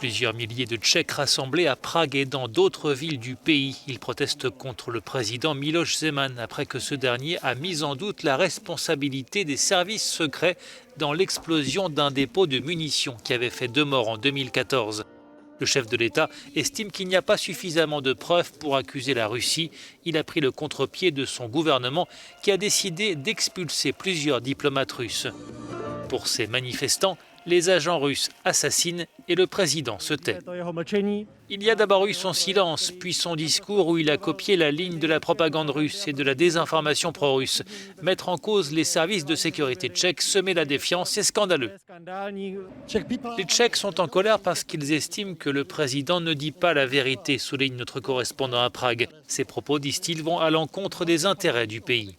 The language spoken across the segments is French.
Plusieurs milliers de Tchèques rassemblés à Prague et dans d'autres villes du pays. Ils protestent contre le président Miloš Zeman après que ce dernier a mis en doute la responsabilité des services secrets dans l'explosion d'un dépôt de munitions qui avait fait 2 morts en 2014. Le chef de l'État estime qu'il n'y a pas suffisamment de preuves pour accuser la Russie. Il a pris le contre-pied de son gouvernement qui a décidé d'expulser plusieurs diplomates russes. Pour ces manifestants, les agents russes assassinent et le président se tait. Il y a d'abord eu son silence, puis son discours où il a copié la ligne de la propagande russe et de la désinformation pro-russe. Mettre en cause les services de sécurité tchèques, semer la défiance, c'est scandaleux. Les Tchèques sont en colère parce qu'ils estiment que le président ne dit pas la vérité, souligne notre correspondant à Prague. Ces propos, disent-ils, vont à l'encontre des intérêts du pays.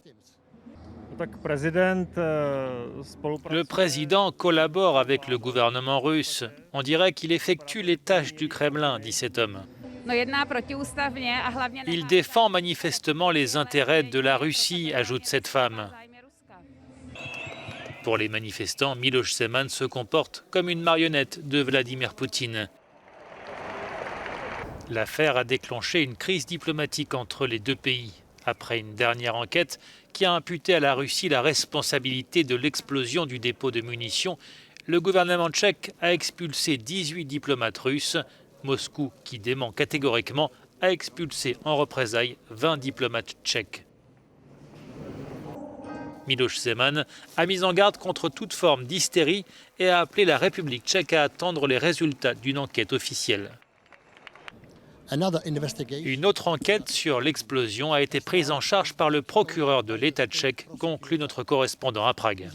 Le président collabore avec le gouvernement russe. On dirait qu'il effectue les tâches du Kremlin, dit cet homme. Il défend manifestement les intérêts de la Russie, ajoute cette femme. Pour les manifestants, Miloš Zeman se comporte comme une marionnette de Vladimir Poutine. L'affaire a déclenché une crise diplomatique entre les deux pays, après une dernière enquête qui a imputé à la Russie la responsabilité de l'explosion du dépôt de munitions. Le gouvernement tchèque a expulsé 18 diplomates russes. Moscou, qui dément catégoriquement, a expulsé en représailles 20 diplomates tchèques. Miloš Zeman a mis en garde contre toute forme d'hystérie et a appelé la République tchèque à attendre les résultats d'une enquête officielle. Une autre enquête sur l'explosion a été prise en charge par le procureur de l'État tchèque, conclut notre correspondant à Prague.